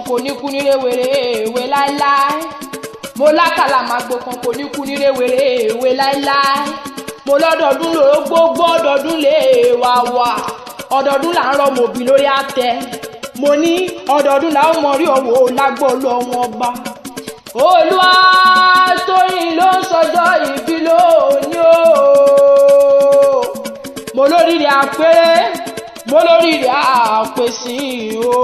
kan kò ní kú ní rèwerèwe láéláé. Mo lákàlàmàgbò kan kò ní kú ní rèwerèwe láéláé. Mo lọ́dọọdún lòó gbogbo ọdọọdún lè wà wà. Ọdọọdún là ń rọ mòbí lórí àtẹ. Mo ní ọdọọdún là ń mọ rí ọwọ́ lágbó lọ́wọ́ ọba. Olúwatóyìn ló ń sọjọ́ ìbí lónìí o. Mo lóríire àpérè, mo lóríire àpèsè o.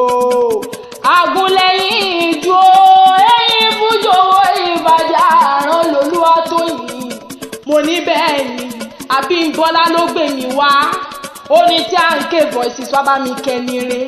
Agúnlẹ̀yìn ìjú o, ẹ̀yìn fújòwò ìbàjẹ́ àrán lolúwatóyìn. Mo ní bẹ́ẹ̀ ni Abímbọ́lá ló gbé mi wá. Ó ní tí à ń ké voices wá bá mi kẹ́ni re.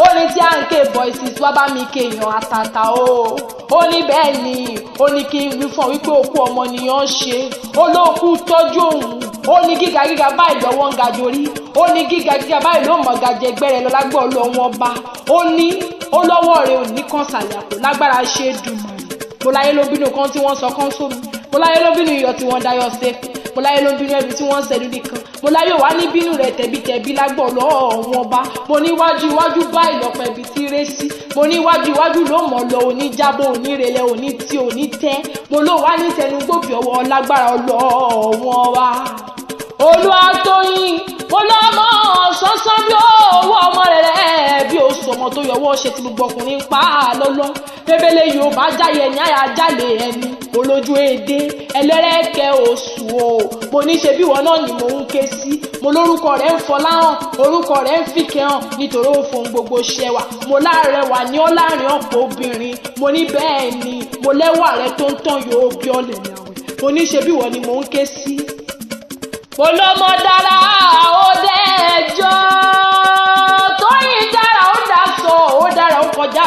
Ó ní tí à ń ké voices wá bá mi kéèyàn àtàtà o. Ó ní bẹ́ẹ̀ ni ó ní kí n wí fún ọ wípé òkú ọmọnìyàn ṣe. Ó lóòkú tọ́jú òun. Ó ní gíga gíga báyìí lọ́wọ́ ń ga jorí. Ó ní gíga gíga báyìí ló mọ̀ gàjẹ́ gbẹ́rẹ́ lọ lágbó ọlọ́wọ́n ọba. Ó ní ó lọ́wọ́ rẹ̀ ò ní kan sàlẹ̀ àpò lágbára ṣe é dùn mọ́. Mo láyé ló bínú kan tí wọ́n sọ kán sómi. Mo láyé ló bínú iyọ̀ tí wọ́n dayọ̀ sẹ́kù. Mo láyé ló bínú ẹbí tí wọ́n ṣẹ́dú nìkan. Mo láyé wá ní bínú rẹ̀ tẹ̀bítẹ̀bí lágbó ọlọ́wọ́n ọba. Mo ní iwájú iwájú báyìí lọ́pọ̀ ẹbí tí ré sí. Mo ní iwájú iwájú ló mọ̀ lọ òní jábọ̀ òní rẹlẹ̀ òní tí òní tẹ́. Mo ló wá ní tẹnugbòbí ọwọ́ lágbára ọlọ́wọ́n wa. Olúwatóyìn mo lọ́mọ sánsan bí owó ọmọ rẹ̀ bí o sọmọ tó yọwọ́ ṣe ti gbogbo ọkùnrin ń pa á lọ́lọ́. Bébélé Yorùbá jáyẹ ní àyà jálè ẹni olójú èdè ẹlẹ́rẹ̀kẹ́ oṣù o. Mo ní ṣe bí wọn náà ni mò ń ké sí. Mo lórúkọ rẹ̀ ń fọlá hàn, orúkọ rẹ̀ ń fìkẹ́ hàn nítorí ó fohùn gbogbo ṣẹwà. Mo láàrẹwà ní ọ́ láàrin ọ̀pọ̀ obìnrin. Mo ní bẹ́ẹ̀ ni mo lẹ́wà rẹ̀ tó ń tàn yóò bí ọ̀lẹ̀ ní àwẹ̀. Mo ní ṣe bí wọn ni mò ń ké sí. Mo lọ́mọ dára ó dẹ́jọ́ Tóyìn dára ó dá sọ ó dára ó kọjá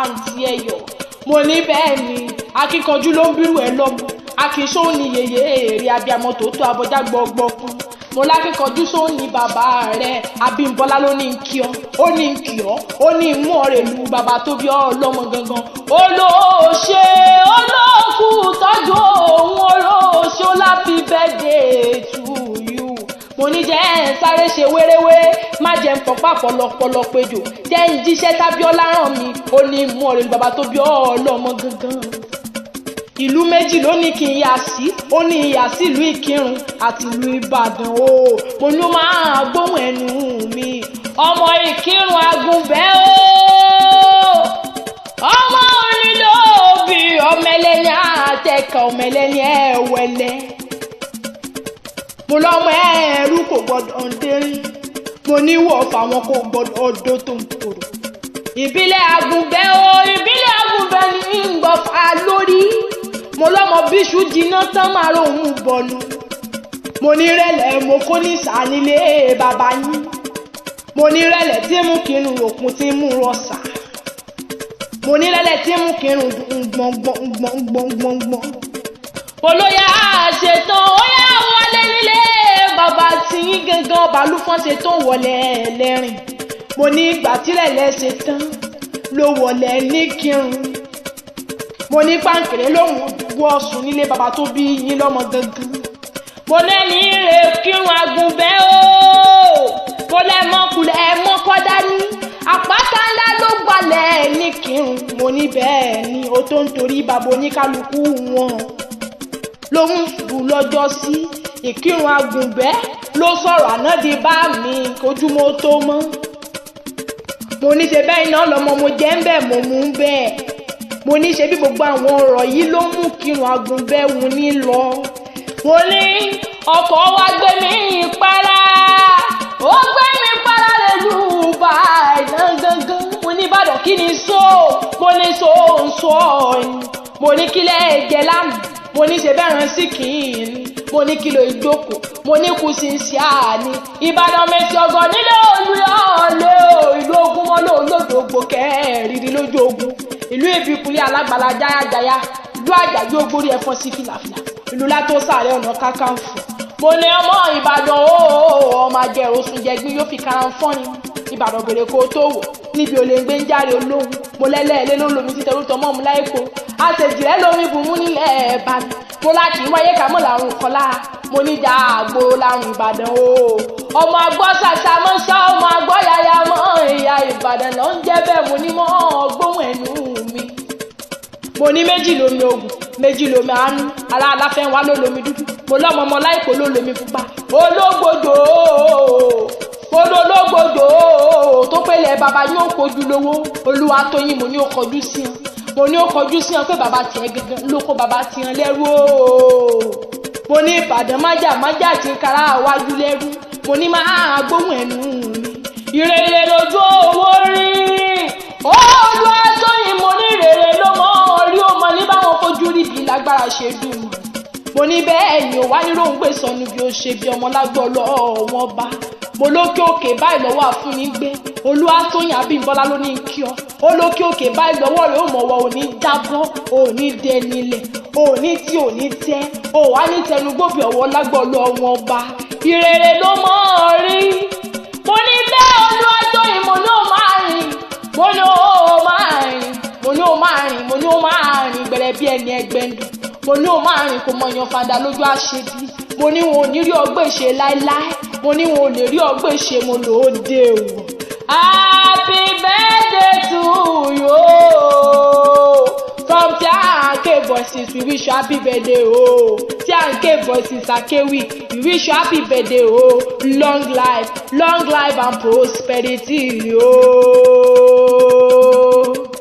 àǹtí ẹ̀yọ̀. Mo ní bẹ́ẹ̀ ni akíkanjú ló ń bírù ẹ lọ́mọ. Akíṣó ní yèyé èrè abiyamọ tòótọ́ abọ́já gbọ́gbọ́kún. Mo lákíkanjú só ní bàbá rẹ̀ Abímbọ́lá ló ní kí ọ. Ó ní kí ọ. Ó ní mú ọ̀rẹ́ lu bàbá tó bí ọ lọ́mọ gangan. Olóòṣè olóòkú tọ́jú òun olóòṣè ó láfi birthday to you. Mo ní jẹ́ sáré ṣe wéréwéré má jẹ́ ń pọ̀pá pọ̀lọpọ̀lọ péjò jẹ́ ń jíṣẹ́ tábíọ́lá ràn mí. Ó ní mú ọ̀rẹ́ lu bàbá tó bí ọ lọ́mọ gangan. Ìlú méjì ló ní kí n yà sí. Ó ní ìyà sí ìlú Ìkírun àti ìlú Ìbàdàn o. Mo ní ó máa gbóhùn ẹnu mi. Ọmọ Ìkírun Agúnbẹ́ o. Ọmọ onílò òbí ọmọ ẹlẹ́ni àtẹ̀kà ọmọ ẹlẹ́ni ẹ̀wẹ̀lẹ́. Mo lọ́mọ ẹ̀rú kò gbọ́dọ̀ dérí. Mo ní wọ̀ọ̀fà wọn kò gbọ́dọ̀ ọdọ́ tó ń tòrò. Ìbílẹ̀ Agúnbẹ́ o. Ìbílẹ̀ Agúnbẹ́ ni ń gbọ́fà lórí. Mo lọ́mọ bíṣú jiná tán máa rohun bọ̀nù. Mo ní rẹ̀lẹ̀ mo kó ní sànílé bàbá yín. Mo ní rẹ̀lẹ̀ tí mú kírun òkun tí mú rọ̀ṣà. Mo ní rẹ̀lẹ̀ tí mú kírun gbọ̀ngbọ̀ngbọ̀ngbọ̀ngbọ̀n. Olóyà ṣetán ó yá wọlé nílé bàbá tí gangan bàlúfọ́n ṣetán wọlé ẹlẹ́rìn. Mo ní ìgbà tí rẹ̀lẹ̀ ṣetán ló wọlé ní kírun. Mo ní pàǹkìrẹ́ lòun wọ́ sùn nílé bàbá tó bí yín lọ́mọ gangan. Mo lẹ́ni rè Kírun Agúnbẹ́ o. Mo lẹ́mọ́kulẹ̀ mọ́kọ́ dání. Àpáta ńlá ló gbalẹ̀ ní Kírun. Mo ní bẹ́ẹ̀ ni o tó ń torí bàbá oníkálukú wọn. Lòun ṣubú lọ́jọ́ sí Ìkírun Agúnbẹ́ ló sọ̀rọ̀ àná di bá mi kojúmọ́ tó mọ́. Mo ní ṣe bẹ́ẹ̀ iná lọ́mọ mo jẹ́ ń bẹ̀ mo mú bẹ́ẹ̀. Mo ní ṣe bí gbogbo àwọn ọ̀rọ̀ yìí ló mú Kírun Agúnbẹ́ wù ní lọ. Mo ní ọkọ̀ wá gbé mi para. Ó gbé mi para lẹ́lú Ìbàdàn gangan. Mo ní Ìbàdàn kí ni so? Mo ní so ń sọ ọ̀yìn. Mo ní kílẹ̀ ẹ̀jẹ̀ lánàá. Mo ní ṣe bẹ́ẹ̀ sí kìíní. Mo ní kìlò ìjókòó. Mo ní kù sí ṣe àní. Ìbàdàn mẹ́sì ọgọ́ nílé Olúyọ̀lé o. Ìlú Ògúnmọ́lá olódògbò kẹ́ẹ̀rìrì lójú ogun. Ìlú Ìbíkúnlé alágbàlá jáyájáyá. Ìlú Àjàyí ògbórí ẹ̀fọn sí fìlàfìlà. Ìlú Látó Sàárẹ̀ Ọ̀nà Kakanfò. Mo ní ọmọ Ìbàdàn o. Ọmọ ajẹ́rò sùn jẹgbín yóò fi kára ń fọ́ni. Ìbàdàn bèrè kó tó wò. Níbi olè ń gbé ń járe olóhùn. Mo lẹ́lẹ́ẹ̀lẹ́ ló lomi títẹrú tọmọ́ mu láìkó. Àtẹ̀jìrẹ́ lórí bùnmú nílẹ̀ Ìbàdàn. Mo láti wáyé kàmọ́ làrùn kọlá. Mo ní jà àgbo làrùn Ìbàdàn o. Ọmọ agbọ́ sàṣà mọ́ sá ọmọ agbọ́ yàyà mọ́ ìyá Ìbàdàn ló ń jẹ́ bẹ́ẹ̀ mo ní mọ́ ọgbóhùn ẹ̀ mo ní méjì lomi ogun méjì lomi àánú ara aláfẹ́ wa ló lomi dúdú mo lọ́mọ ọmọ láìpò ló lomi pupa ológbòdò ológbòdò tó pélé bàbá yóò kojú lówó olúwa tóyìn mo ní ó kọjú sí ọ mo ní ó kọjú sí ọ pé bàbá tiẹ̀ gẹ́gẹ́ ló kó bàbá tiẹ̀ lẹ́rú o mo ní ìbàdàn májà tí kára wájú lẹ́rú mo ní máa gbóhùn ẹnu mi ìrèlè lójú owó rí olúwa tóyìn mo ní ìrèlè ló mọ orí ó mọ ní báwọn fojú rí bí lágbára ṣe dùn mo ní bẹ́ẹ̀ ni ò wá ní ròǹgbè sọnù bí ó ṣe bí ọmọ lágbọ́lọ́ wọn bá mo lókè òkè báyìí lọ́wọ́ àfúnni gbé Olúwatóyìn Abímbọ́lá ló ní kí ọ ó lókè òkè báyìí lọ́wọ́ rẹ̀ ó mọ̀wọ́ òní jábọ́ òní dẹnilẹ̀ òní tí òní tẹ́ ò wá ní tẹnugbóbi ọ̀wọ́ lágbọ́lọ́ wọn bá ìrèrè ló mọ́ ọ rí mo ní bẹ́ẹ̀ Olúwatóyìn mo ní ó máa rìn mo ní ó máa rìn mo ní ó máa rìn mo ní ó máa rìn gbẹ̀rẹ̀ bí ẹni ẹgbẹ́ndù mo ní ó máa rìn kò mọ̀yàn fàdà lójú àṣebí mo ní wọn ò ní rí ọgbẹ́ ìṣe láéláé mo ní wọn ò lè rí ọgbẹ́ ìṣe mo lò ó dé o. Happy birthday to you from T&K Voices we wish you happy birthday o T&K Voices Akewi we wish you happy birthday o long life and prosperity o.